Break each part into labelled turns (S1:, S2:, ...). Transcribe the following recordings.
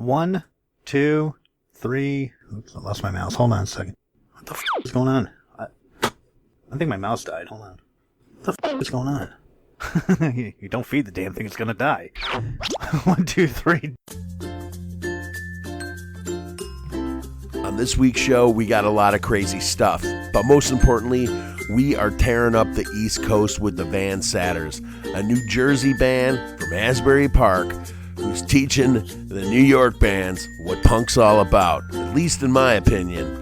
S1: 1, 2, 3. Oops, I lost my mouse. Hold on a second. What the is going on? I think my mouse died. Hold on. What the is going on? You don't feed the damn thing, it's gonna die. 1, 2, 3.
S2: On this week's show, we got a lot of crazy stuff, but most importantly, we are tearing up the East Coast with the Vansaders, a New Jersey band from Asbury Park who's teaching the New York bands what punk's all about, at least in my opinion.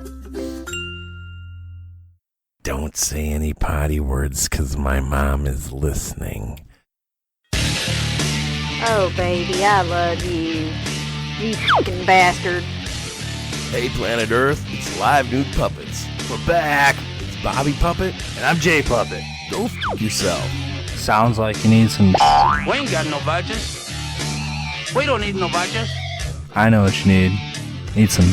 S2: Don't say any potty words, because my mom is listening.
S3: Oh, baby, I love you. You fucking bastard.
S2: Hey, Planet Earth, it's Live Nude Puppets. We're back. It's Bobby Puppet.
S1: And I'm Jay Puppet.
S2: Go f*** yourself.
S1: Sounds like you need some.
S4: We ain't got no vouchers. We don't need no vouchers.
S1: I know what you need. Need some.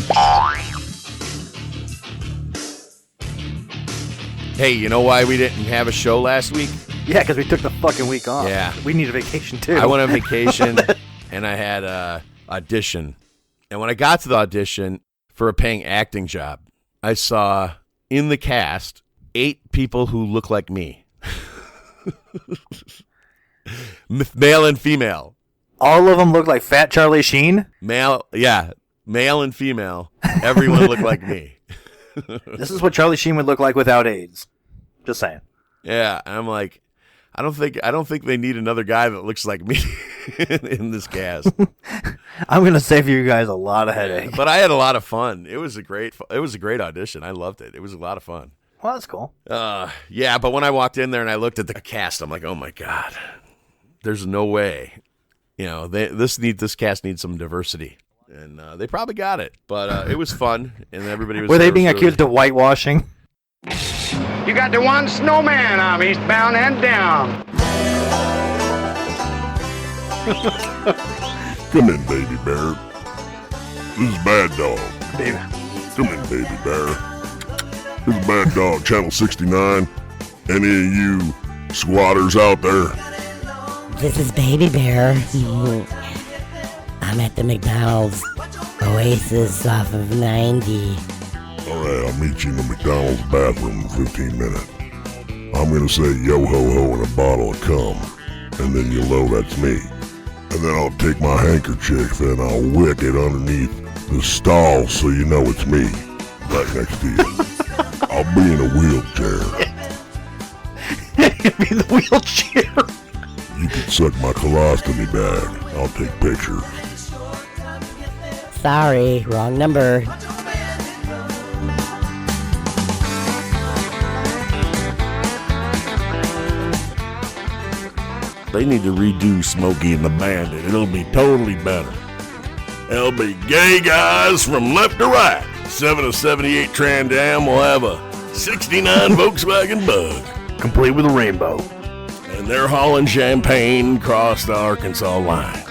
S2: Hey, you know why we didn't have a show last week?
S1: Yeah, because we took the fucking week off.
S2: Yeah.
S1: We need a vacation too.
S2: I went on vacation and I had a audition. And when I got to the audition for a paying acting job, I saw in the cast 8 people who look like me. Male and female.
S1: All of them look like Fat Charlie Sheen?
S2: Male and female. Everyone looked like me.
S1: This is what Charlie Sheen would look like without AIDS. Just saying.
S2: Yeah, and I'm like, I don't think they need another guy that looks like me in this cast.
S1: I'm gonna save you guys a lot of headache.
S2: But I had a lot of fun. It was a great audition. I loved it. It was a lot of fun.
S1: Well, that's cool.
S2: Yeah, but when I walked in there and I looked at the cast, I'm like, oh my god, there's no way. You know, this cast needs some diversity, and they probably got it. But it was fun, and everybody was.
S1: Were they being accused of whitewashing?
S4: You got the one snowman arm, eastbound and down.
S5: Come in, baby bear. This is Bad Dog.
S1: Baby.
S5: Come in, baby bear. This is Bad Dog, Channel 69. Any of you squatters out there?
S6: This is Baby Bear. I'm at the McDonald's Oasis off of 90.
S5: Alright, I'll meet you in the McDonald's bathroom in 15 minutes. I'm gonna say yo-ho-ho in a bottle of cum, and then you'll know that's me. And then I'll take my handkerchief and I'll wick it underneath the stall so you know it's me, right next to you. I'll be in a wheelchair.
S1: You'll be in the wheelchair.
S5: You can suck my colostomy bag. I'll take pictures.
S6: Sorry, wrong number.
S5: They need to redo Smokey and the Bandit. It'll be totally better. There'll be gay guys from left to right. 7 of 78 Trans Am will have a 69 Volkswagen Bug.
S1: Complete with a rainbow.
S5: And they're hauling champagne across the Arkansas line.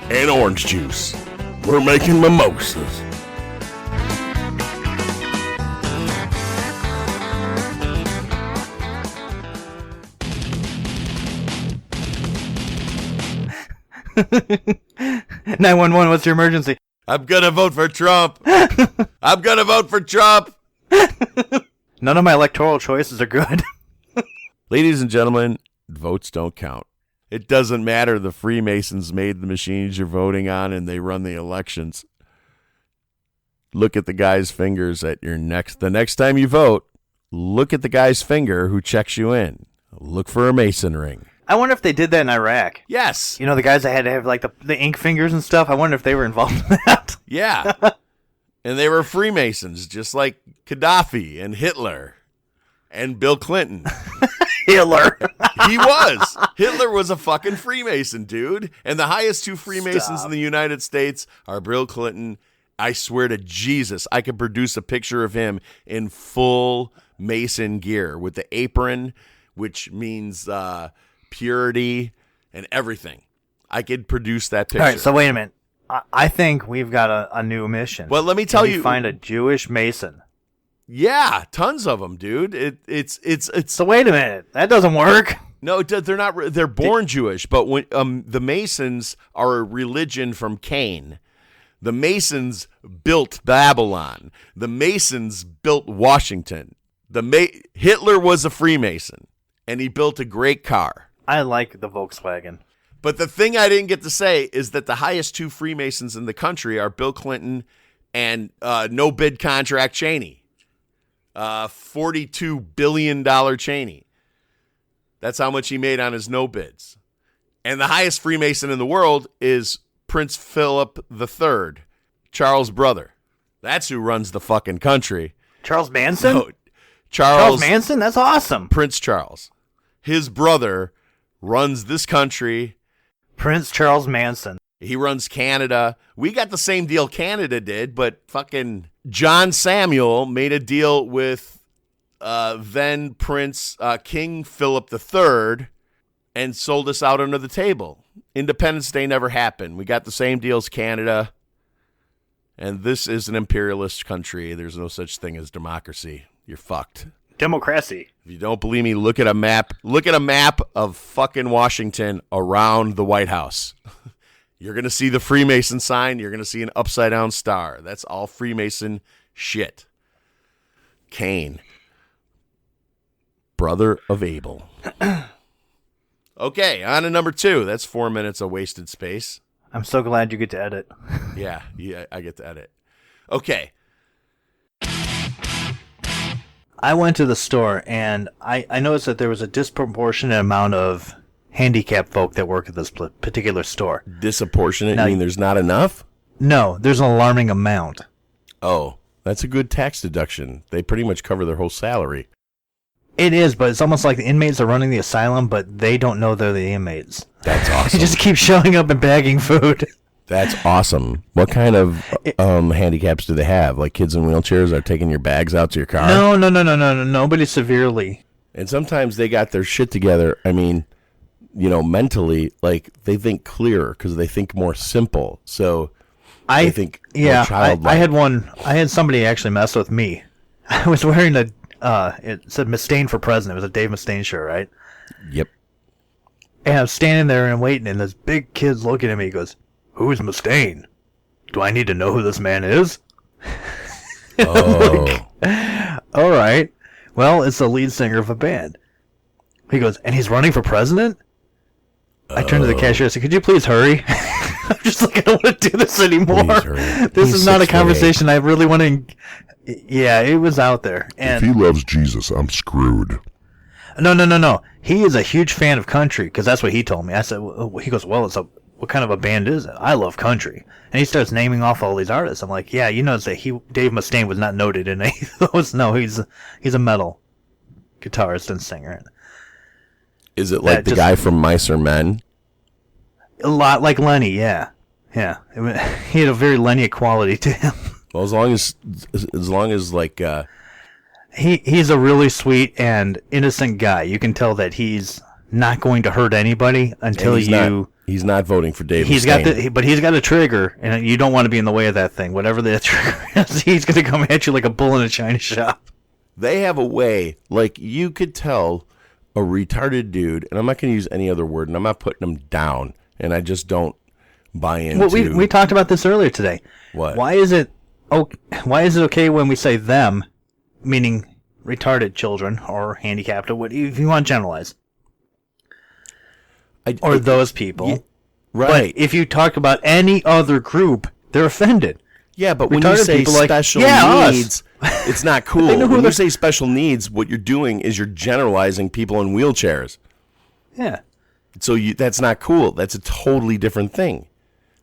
S5: And orange juice. We're making mimosas.
S1: Nine 911, what's your emergency?
S2: I'm gonna vote for Trump. I'm gonna vote for Trump.
S1: None of my electoral choices are good.
S2: Ladies and gentlemen, votes don't count. It doesn't matter. The Freemasons made the machines you're voting on, and they run the elections. Look at the guy's fingers at your the next time you vote. Look at the guy's finger who checks you in. Look for a Mason ring.
S1: I wonder if they did that in Iraq.
S2: Yes.
S1: You know, the guys that had to have like the ink fingers and stuff. I wonder if they were involved in that.
S2: Yeah. And they were Freemasons, just like Gaddafi and Hitler and Bill Clinton.
S1: Hitler.
S2: He was. Hitler was a fucking Freemason, dude. And the highest 2 Freemasons in the United States are Bill Clinton. I swear to Jesus, I could produce a picture of him in full Mason gear with the apron, which means purity and everything. I could produce that picture.
S1: All right, so wait a minute. I think we've got a new mission.
S2: Well, let me tell you.
S1: Find a Jewish Mason.
S2: Yeah, tons of them, dude. It's.
S1: So wait a minute. That doesn't work.
S2: No, they're not. They're born Jewish, but when the Masons are a religion from Cain. The Masons built Babylon. The Masons built Washington. Hitler was a Freemason, and he built a great car.
S1: I like the Volkswagen.
S2: But the thing I didn't get to say is that the highest two Freemasons in the country are Bill Clinton and no bid contract Cheney. $42 billion Cheney. That's how much he made on his no bids. And the highest Freemason in the world is Prince Philip III, Charles' brother. That's who runs the fucking country.
S1: Charles Manson?
S2: No,
S1: Charles Manson? That's awesome.
S2: Prince Charles. His brother runs this country.
S1: Prince Charles Manson.
S2: He runs Canada. We got the same deal Canada did, but fucking John Samuel made a deal with then Prince King Philip III and sold us out under the table. Independence Day never happened. We got the same deal as Canada, and this is an imperialist country. There's no such thing as democracy. You're fucked.
S1: Democracy.
S2: If you don't believe me, look at a map. Look at a map of fucking Washington around the White House. You're going to see the Freemason sign. You're going to see an upside-down star. That's all Freemason shit. Cain. Brother of Abel. Okay, on to number 2. That's 4 minutes of wasted space.
S1: I'm so glad you get to edit.
S2: Yeah, I get to edit. Okay.
S1: I went to the store, and I noticed that there was a disproportionate amount of handicapped folk that work at this particular store.
S2: Disproportionate? You mean there's not enough?
S1: No, there's an alarming amount.
S2: Oh, that's a good tax deduction. They pretty much cover their whole salary.
S1: It is, but it's almost like the inmates are running the asylum, but they don't know they're the inmates.
S2: That's awesome.
S1: They just keep showing up and bagging food.
S2: That's awesome. What kind of handicaps do they have? Like kids in wheelchairs are taking your bags out to your car?
S1: No. Nobody severely.
S2: And sometimes they got their shit together. I mean, mentally, like they think clearer because they think more simple. So I think more childlike.
S1: I had somebody actually mess with me. I was wearing it said Mustaine for president. It was a Dave Mustaine shirt, right?
S2: Yep.
S1: And I'm standing there and waiting, and this big kid's looking at me. He goes, "Who's Mustaine? Do I need to know who this man is?"
S2: Oh.
S1: Like, all right. Well, it's the lead singer of a band. He goes, and he's running for president? I turned to the cashier and said, "Could you please hurry?" I'm just like, I don't want to do this anymore. This is not a conversation I really want to... Yeah, it was out there. And
S5: if he loves Jesus, I'm screwed.
S1: No. He is a huge fan of country, because that's what he told me. I said, he goes, well, what kind of a band is it? I love country. And he starts naming off all these artists. I'm like, yeah, you know that Dave Mustaine was not noted in any of those. No, he's a metal guitarist and singer.
S2: Is it like the guy from Mice Are Men?
S1: A lot like Lenny, yeah. Yeah. He had a very Lenny quality to him.
S2: Well, as long as like
S1: he's a really sweet and innocent guy. You can tell that he's not going to hurt anybody until
S2: he's not voting for Dave Mustaine.
S1: But he's got a trigger, and you don't want to be in the way of that thing. Whatever that trigger is, he's going to come at you like a bull in a china shop.
S2: They have a way, like you could tell a retarded dude, and I'm not going to use any other word, and I'm not putting him down, and I just don't buy into.
S1: Well, we talked about this earlier today.
S2: What?
S1: Why is it okay when we say them, meaning retarded children or handicapped, or if you want to generalize, or those people?
S2: Yeah, right.
S1: But if you talk about any other group, they're offended.
S2: Yeah, but when you say special needs, it's not cool. When you say special needs, what you're doing is you're generalizing people in wheelchairs.
S1: Yeah.
S2: So that's not cool. That's a totally different thing.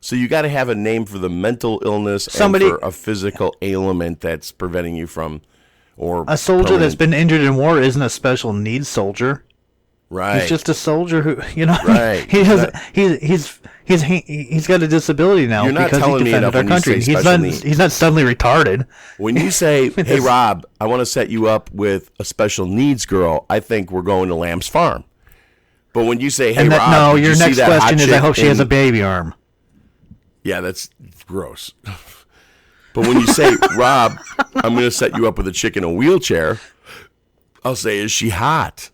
S2: So you got to have a name for the mental illness and for a physical ailment that's preventing you from, or
S1: a soldier that's been injured in war isn't a special needs soldier.
S2: Right.
S1: He's just a soldier who,
S2: right.
S1: He's got a disability now because he defended our country. He's not suddenly retarded.
S2: When you say, "Hey Rob, I want to set you up with a special needs girl," I think we're going to Lamb's Farm. But when you say, "Hey Rob,"
S1: no, your next question is, "I hope she has a baby arm."
S2: Yeah, that's gross. But when you say, "Rob, I'm going to set you up with a chick in a wheelchair," I'll say, "Is she hot?"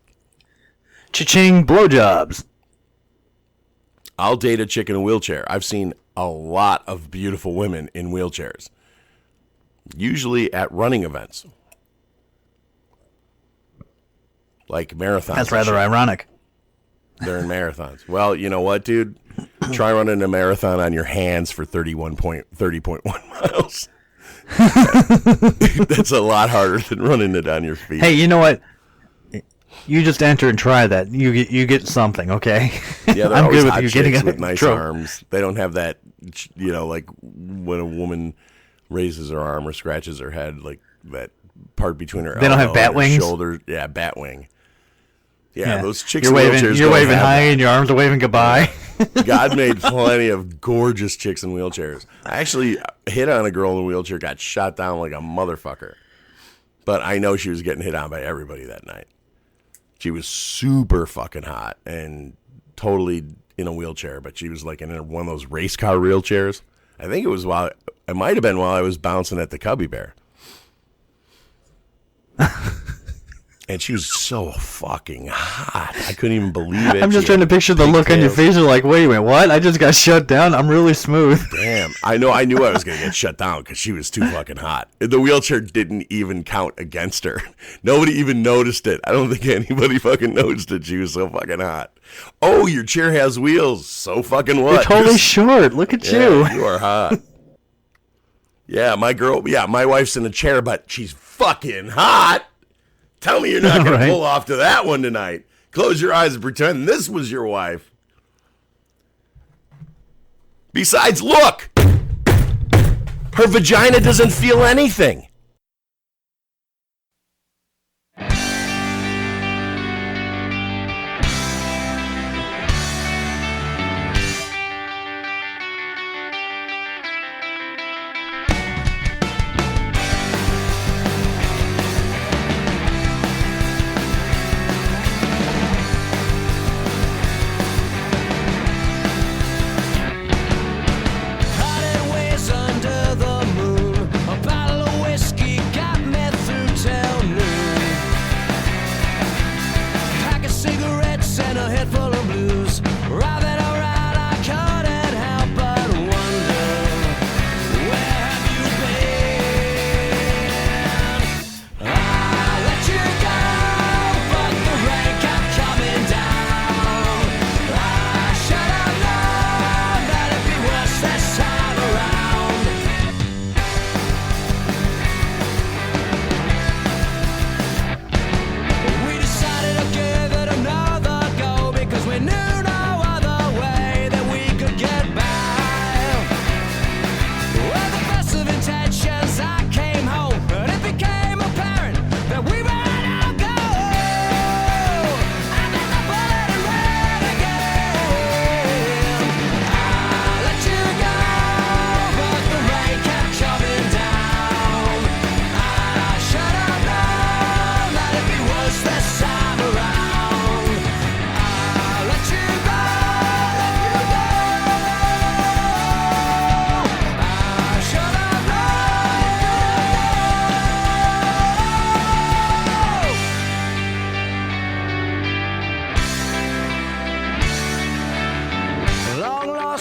S1: Cha-ching blowjobs.
S2: I'll date a chick in a wheelchair. I've seen a lot of beautiful women in wheelchairs, usually at running events, like marathons.
S1: That's rather ironic.
S2: They're in marathons. Well, you know what, dude? Try running a marathon on your hands for 30.1 miles. That's a lot harder than running it on your feet.
S1: Hey, you know what? You just enter and try that. You get something, okay?
S2: Yeah, they're
S1: I'm
S2: always
S1: good with
S2: hot
S1: you
S2: chicks
S1: getting
S2: with nice
S1: trope.
S2: arms. They don't have that, like when a woman raises her arm or scratches her head, like that part between her
S1: They don't have
S2: elbow
S1: bat
S2: and her
S1: wings?
S2: shoulder. Yeah, bat wing. Yeah, those chicks
S1: You're
S2: in
S1: waving,
S2: wheelchairs
S1: you're
S2: don't
S1: waving
S2: have
S1: high
S2: that.
S1: and your arms are waving goodbye.
S2: God made plenty of gorgeous chicks in wheelchairs. I actually hit on a girl in a wheelchair, got shot down like a motherfucker. But I know she was getting hit on by everybody that night. She was super fucking hot and totally in a wheelchair, but she was like in one of those race car wheelchairs. I think it might have been while I was bouncing at the Cubby Bear. And she was so fucking hot. I couldn't even believe it.
S1: I'm just trying to picture the look on your face. You're like, wait a minute, what? I just got shut down. I'm really smooth.
S2: Damn. I knew I was going to get shut down because she was too fucking hot. The wheelchair didn't even count against her. Nobody even noticed it. I don't think anybody fucking noticed it. She was so fucking hot. Oh, your chair has wheels. So fucking what?
S1: You're totally short. Look at you.
S2: You are hot. Yeah, my wife's in a chair, but she's fucking hot. Tell me you're not going to pull off to that one tonight. Close your eyes and pretend this was your wife. Besides, look. Her vagina doesn't feel anything.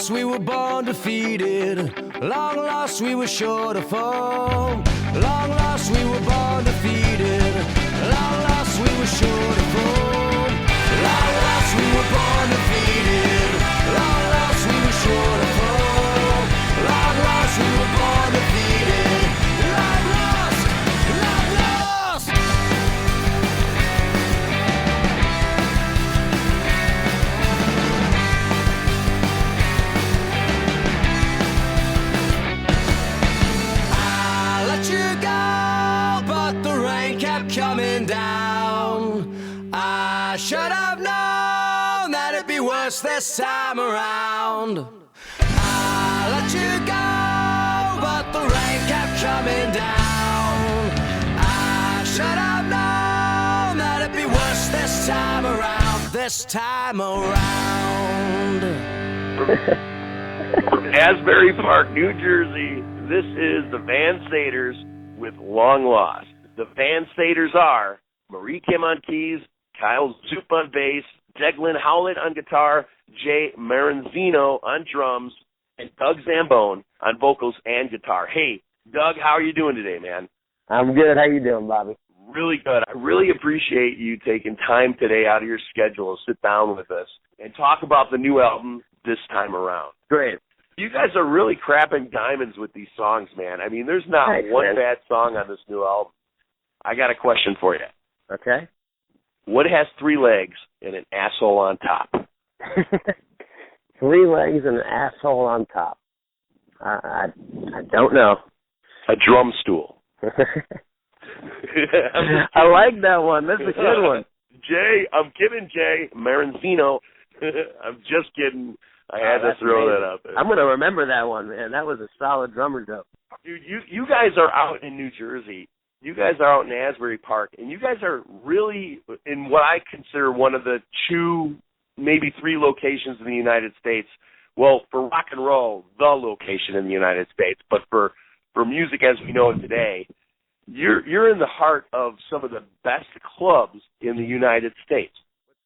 S7: We were born defeated. Long lost, we were sure to fall. Long lost, we were born defeated. Long lost, we were sure to fall. Long lost, we were born defeated. Long lost, we were sure to fall. Long lost, we were born defeated. Long lost, long lost. Coming down, I should have known that it'd be worse this time around. I let you go, but the rain kept coming down. I should have known that it'd be worse this time around. This time around.
S8: From Asbury Park, New Jersey, this is the Vansaders with Long Lost. The Vansaders are Marie Kim on keys, Kyle Zupe on bass, Deaglan Howlett on guitar, Jay Maranzino on drums, and Doug Zambon on vocals and guitar. Hey, Doug, how are you doing today, man?
S9: I'm good. How you doing, Bobby?
S8: Really good. I really appreciate you taking time today out of your schedule to sit down with us and talk about the new album this time around.
S9: Great.
S8: You guys are really crapping diamonds with these songs, man. I mean, there's not one bad song on this new album. I got a question for you.
S9: Okay.
S8: What has 3 legs and an asshole on top?
S9: 3 legs and an asshole on top. I don't know.
S8: A drum stool.
S9: I like that one. That's a good one.
S8: Jay, I'm kidding, Jay Maranzino. I'm just kidding. I had to throw that out there.
S9: I'm going to remember that one, man. That was a solid drummer joke.
S8: Dude, you guys are out in New Jersey. You guys are out in Asbury Park, and you guys are really in what I consider one of the 2, maybe 3 locations in the United States. Well, for rock and roll, the location in the United States, but for music as we know it today, you're in the heart of some of the best clubs in the United States.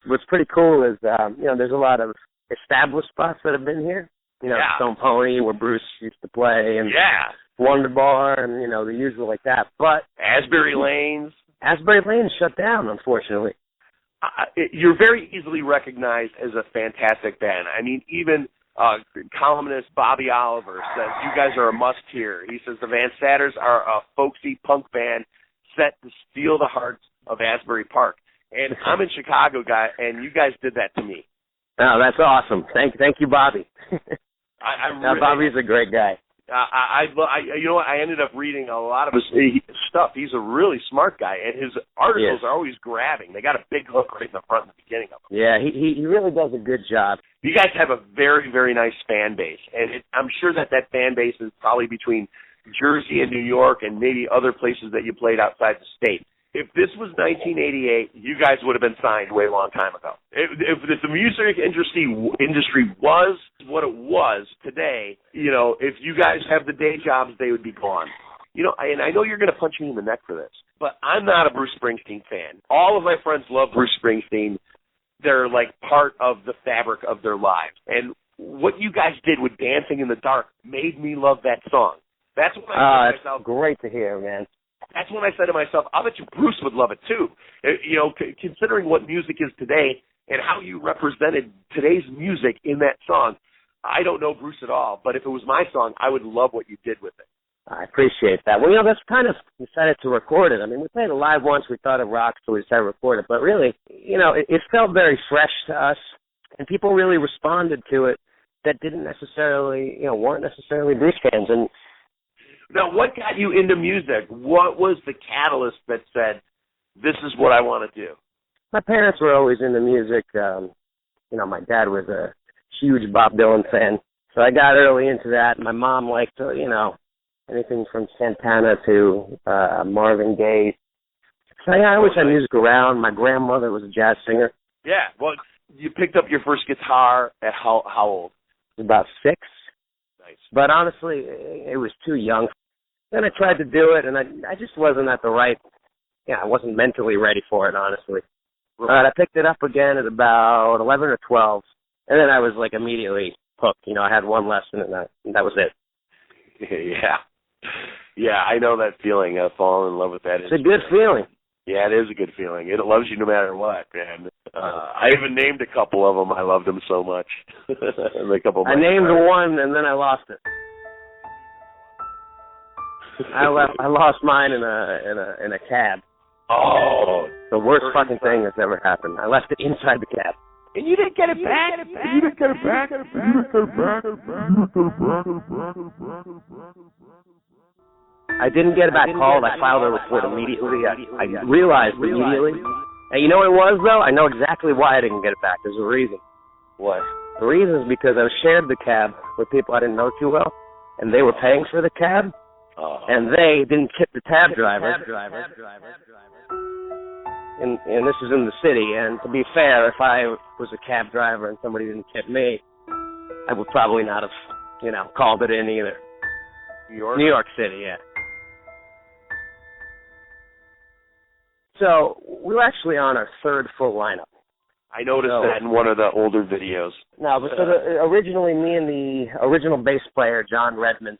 S9: What's pretty cool is, there's a lot of established spots that have been here. Stone Pony, where Bruce used to play, and Wonder Bar, and, the usual like that. But
S8: Asbury Lanes
S9: shut down, unfortunately.
S8: You're very easily recognized as a fantastic band. I mean, even columnist Bobby Oliver says you guys are a must-hear. He says the Vansaders are a folksy punk band set to steal the hearts of Asbury Park. And I'm a Chicago guy, and you guys did that to me.
S9: Oh, that's awesome. Thank you, Bobby. Bobby's a great guy.
S8: I ended up reading a lot of his stuff. He's a really smart guy, and his articles are always grabbing. They got a big hook right in the front and the beginning of them.
S9: Yeah, he really does a good job.
S8: You guys have a very, very nice fan base, and I'm sure that fan base is probably between Jersey and New York and maybe other places that you played outside the state. If this was 1988, you guys would have been signed way a long time ago. If the music industry was what it was today, if you guys have the day jobs, they would be gone. And I know you're going to punch me in the neck for this, but I'm not a Bruce Springsteen fan. All of my friends love Bruce Springsteen. They're like part of the fabric of their lives. And what you guys did with Dancing in the Dark made me love that song. That's what I said to myself.
S9: Great to hear, man.
S8: That's when I said to myself, I bet you Bruce would love it too. Considering what music is today and how you represented today's music in that song, I don't know Bruce at all, but if it was my song, I would love what you did with it.
S9: I appreciate that. Well, that's kind of decided to record it. I mean, we played it live once. We thought it rocked, so we decided to record it. But really, it felt very fresh to us, and people really responded to it that didn't necessarily, weren't necessarily Bruce fans. And
S8: now, what got you into music? What was the catalyst that said, this is what I want to do?
S9: My parents were always into music. My dad was a huge Bob Dylan fan, so I got early into that. My mom liked, anything from Santana to Marvin Gaye. So, I always had music around. My grandmother was a jazz singer.
S8: Yeah, well, you picked up your first guitar at how old?
S9: About 6.
S8: Nice.
S9: But honestly, it was too young. Then I tried to do it, and I just wasn't at the right, I wasn't mentally ready for it, honestly. I picked it up again at about 11 or 12, and then I was, immediately hooked. I had one lesson, and that was it.
S8: Yeah, I know that feeling of falling in love with that.
S9: It's a good feeling.
S8: Yeah, it is a good feeling. It loves you no matter what, man. I even named a couple of them. I loved them so much.
S9: I named one, and then I lost it. I lost mine in a cab.
S8: Oh,
S9: the worst fucking thing that's ever happened. I left it inside the cab.
S8: And you didn't get it back.
S9: I didn't get it back called. I filed a report immediately. I realized immediately. And you know what it was, though? I know exactly why I didn't get it back. There's a reason.
S8: What?
S9: The reason is because I shared the cab with people I didn't know too well, and they were paying for the cab, and they didn't tip the cab driver. And this is in the city, and to be fair, if I was a cab driver and somebody didn't tip me, I would probably not have, called it in either. New York City, yeah. So we were actually on our third full lineup.
S8: I noticed that in one of the older videos.
S9: No, but originally me and the original bass player, John Redmond,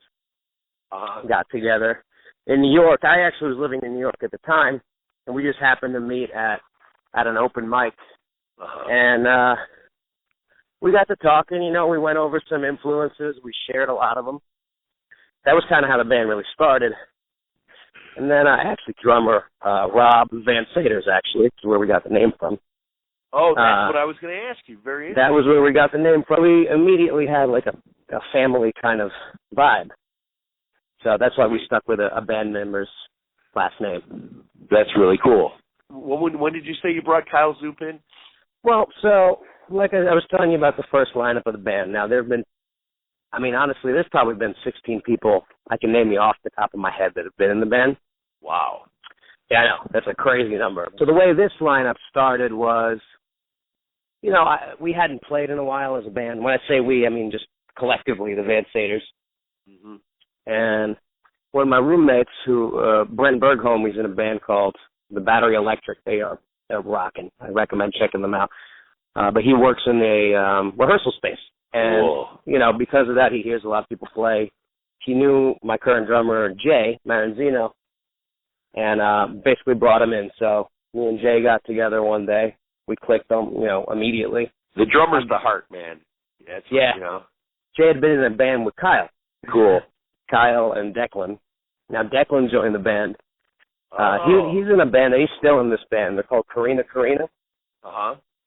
S9: got together in New York. I actually was living in New York at the time, and we just happened to meet at an open mic. And we got to talking, you know, we went over some influences. We shared a lot of them. That was kind of how the band really started. And then actually drummer Rob Vansaders, actually, is where we got the name from.
S8: Oh, that's what I was going to ask you. Very interesting.
S9: That was where we got the name from. We immediately had like a family kind of vibe. So that's why we stuck with a band member's last name.
S8: That's really cool. When did you say you brought Kyle Zupe in?
S9: Well, so like I was telling you about the first lineup of the band. Now, there have been, I mean, honestly, there's probably been 16 people I can name you off the top of my head that have been in the band.
S8: Wow.
S9: Yeah, I know. That's a crazy number. So the way this lineup started was, you know, we hadn't played in a while as a band. When I say we, I mean just collectively, the Vansaders.
S8: Mm-hmm.
S9: And one of my roommates, Brent Bergholm, he's in a band called The Battery Electric. They're rocking. I recommend checking them out. But he works in a rehearsal space. And, you know, because of that, he hears a lot of people play. He knew my current drummer, Jay Maranzino, and basically brought him in. So me and Jay got together one day. We clicked them, you know, immediately.
S8: The drummer's the heart, man.
S9: Yeah.
S8: You know.
S9: Jay had been in a band with Kyle.
S8: Cool.
S9: Kyle and Deaglan. Now, Deaglan joined the band. He's in a band. He's still in this band. They're called Karina.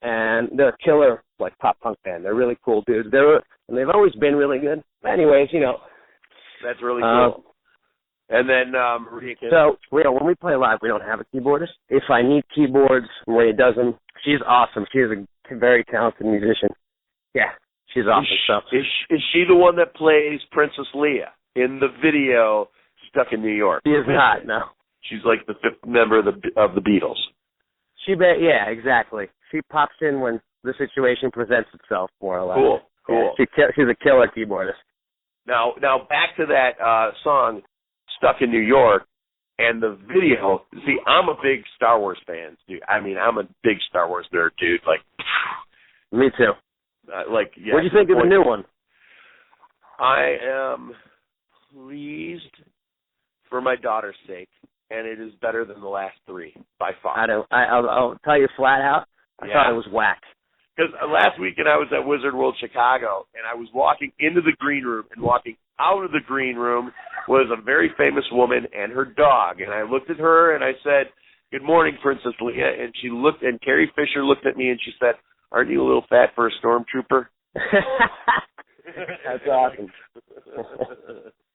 S9: And they're a killer, like, pop-punk band. They're really cool dudes. And they've always been really good. Anyways, you know.
S8: That's really cool. And then Maria Kim.
S9: So, you know, when we play live, we don't have a keyboardist. If I need keyboards, Maria does them. She's awesome. She's a very talented musician. Yeah, she's awesome.
S8: Is she the one that plays Princess Leia in the video Stuck in New York?
S9: She is not, no.
S8: She's like the fifth member of the Beatles.
S9: Yeah, exactly. She pops in when the situation presents itself, more or less.
S8: Cool.
S9: Yeah, she's a killer keyboardist.
S8: Now back to that song, Stuck in New York, and the video. See, I'm a big Star Wars fan, dude. I mean, I'm a big Star Wars nerd, dude. Like,
S9: me too.
S8: Yeah.
S9: What do you think of the new one?
S8: I am pleased for my daughter's sake, and it is better than the last three by far.
S9: I'll tell you flat out. I thought it was whack.
S8: Because last weekend I was at Wizard World Chicago, and I was walking into the green room, and walking out of the green room was a very famous woman and her dog. And I looked at her, and I said, "Good morning, Princess Leia." And she looked, and Carrie Fisher looked at me, and she said, "Aren't you a little fat for a stormtrooper?"
S9: That's awesome.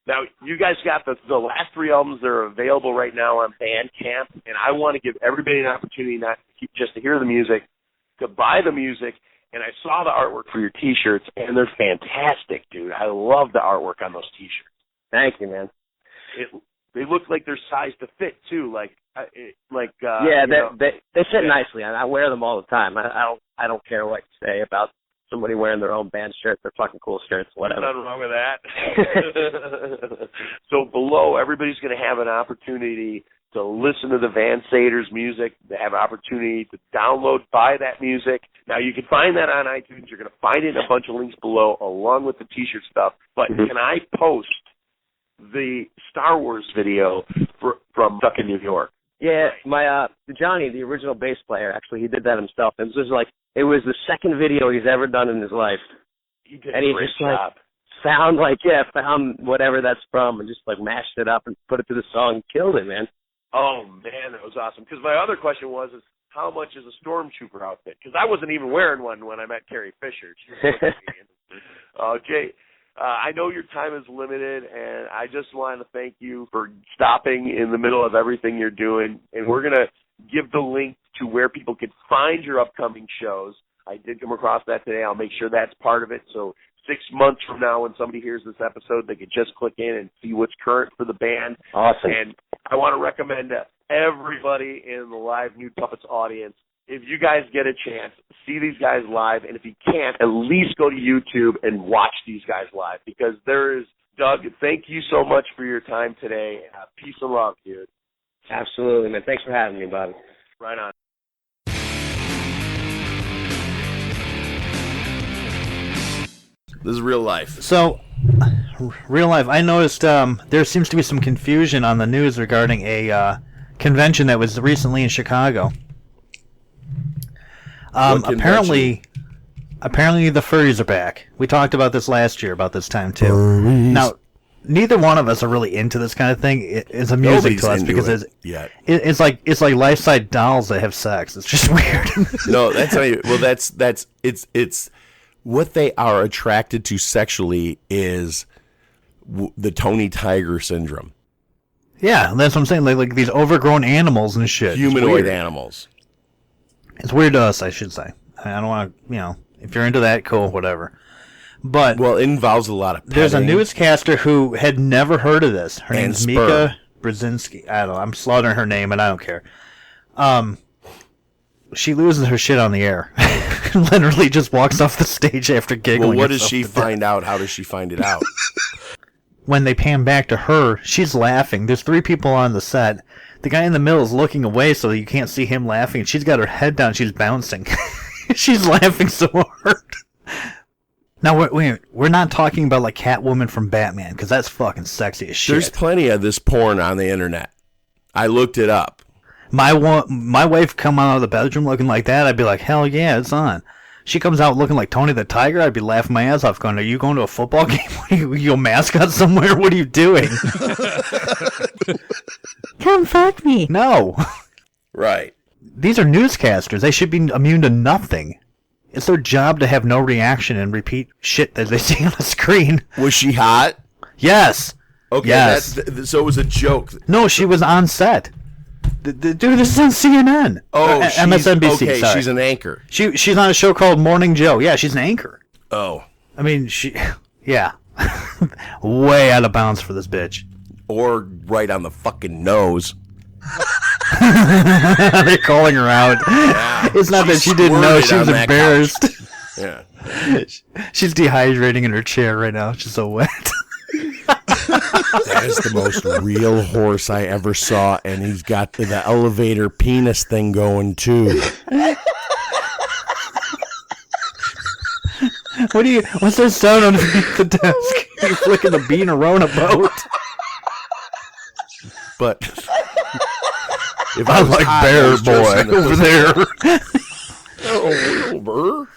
S8: Now, you guys got the last three albums that are available right now on BANDCAMP, and I want to give everybody an opportunity not just to hear the music, to buy the music. And I saw the artwork for your T-shirts, and they're fantastic, dude. I love the artwork on those T-shirts.
S9: Thank you, man.
S8: They look like they're sized to fit too, they
S9: fit nicely. I wear them all the time. I don't care what you say about somebody wearing their own band shirt. They're fucking cool shirts, whatever.
S8: Nothing wrong with that. So below, everybody's going to have an opportunity to listen to the Vansaders music. They have an opportunity to buy that music. Now, you can find that on iTunes. You're going to find it in a bunch of links below, along with the T-shirt stuff. But can I post the Star Wars video from Stuck in New York?
S9: Yeah, my Johnny, the original bass player, actually, he did that himself. It was the second video he's ever done in his life.
S8: He did
S9: and
S8: a
S9: he
S8: great
S9: just
S8: job.
S9: Found whatever that's from and just mashed it up and put it to the song. Killed it, man.
S8: Oh man, that was awesome. Because my other question was, how much is a stormtrooper outfit? Because I wasn't even wearing one when I met Carrie Fisher. Jay, I know your time is limited, and I just want to thank you for stopping in the middle of everything you're doing. And we're going to give the link to where people can find your upcoming shows. I did come across that today. I'll make sure that's part of it. So 6 months from now, when somebody hears this episode, they can just click in and see what's current for the band.
S9: Awesome.
S8: And I want to recommend to everybody in the live Nude Puppets audience, if you guys get a chance, see these guys live. And if you can't, at least go to YouTube and watch these guys live. Because Doug, thank you so much for your time today. Peace and love, dude.
S9: Absolutely, man. Thanks for having me, Bobby.
S8: Right on.
S2: This is real life.
S1: So, real life. I noticed there seems to be some confusion on the news regarding a convention that was recently in Chicago. Apparently the furries are back. We talked about this last year about this time too.
S2: Furries.
S1: Now, neither one of us are really into this kind of thing. It's amusing to us because it's like life-size dolls that have sex. It's just weird.
S2: No, that's not even, well. That's it's what they are attracted to sexually is the Tony Tiger syndrome.
S1: Yeah, that's what I'm saying. Like these overgrown animals and shit.
S2: Humanoid animals.
S1: It's weird to us, I should say. I don't want to, if you're into that, cool, whatever. But
S2: well, it involves a lot of petting.
S1: There's a newscaster who had never heard of this. Her name's Mika Brzezinski. I don't know. I'm slaughtering her name, and I don't care. She loses her shit on the air. Literally just walks off the stage after giggling.
S2: Well, what does she find out? How does she find it out?
S1: When they pan back to her, she's laughing. There's 3 people on the set. The guy in the middle is looking away so you can't see him laughing. She's got her head down. She's bouncing. She's laughing so hard. Now, we're not talking about like Catwoman from Batman, because that's fucking sexy as shit.
S2: There's plenty of this porn on the internet. I looked it up.
S1: My wife come out of the bedroom looking like that, I'd be like, hell yeah, it's on. She comes out looking like Tony the Tiger, I'd be laughing my ass off going, are you going to a football game? Are you a mascot somewhere? What are you doing?
S3: Come fuck me.
S1: No.
S2: Right.
S1: These are newscasters. They should be immune to nothing. It's their job to have no reaction and repeat shit that they see on the screen.
S2: Was she hot?
S1: Yes.
S2: Okay,
S1: yes.
S2: So it was a joke.
S1: No, she was on set. Dude, this is on CNN.
S2: Oh,
S1: MSNBC.
S2: Okay,
S1: sorry.
S2: She's an anchor.
S1: She's on a show called Morning Joe. Yeah, she's an anchor.
S2: Oh.
S1: I mean, yeah. Way out of bounds for this bitch.
S2: Or right on the fucking nose.
S1: They're calling her out.
S2: Yeah.
S1: It's not that she didn't know. She was embarrassed.
S2: Yeah.
S1: She's dehydrating in her chair right now. She's so wet.
S2: That is the most real horse I ever saw, and he's got the elevator penis thing going too.
S1: What's that sound underneath the desk? You're flicking the bean around a boat.
S2: But if
S1: I like Bear Boy over there.
S2: Oh, Wilbur.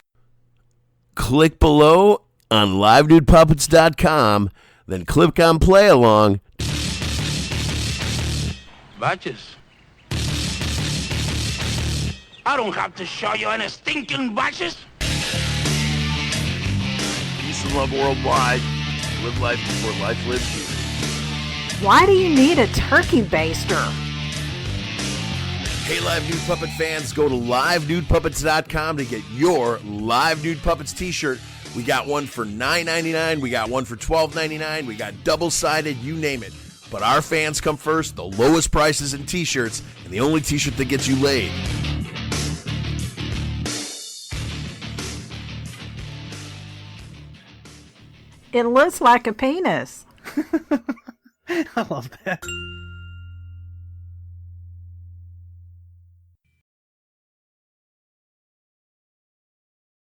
S2: Click below on LiveNudePuppets.com, then click on play along.
S10: Batches. I don't have to show you any stinking batches.
S2: Peace and love worldwide. Live life before life lives you.
S3: Why do you need a turkey baster?
S2: Hey, Live Nude Puppet fans, go to LiveNudePuppets.com to get your Live Nude Puppets t-shirt. We got one for $9.99. We got one for $12.99. We got double-sided, you name it. But our fans come first, the lowest prices in t-shirts, and the only t-shirt that gets you laid.
S3: It looks like a penis.
S1: I love that.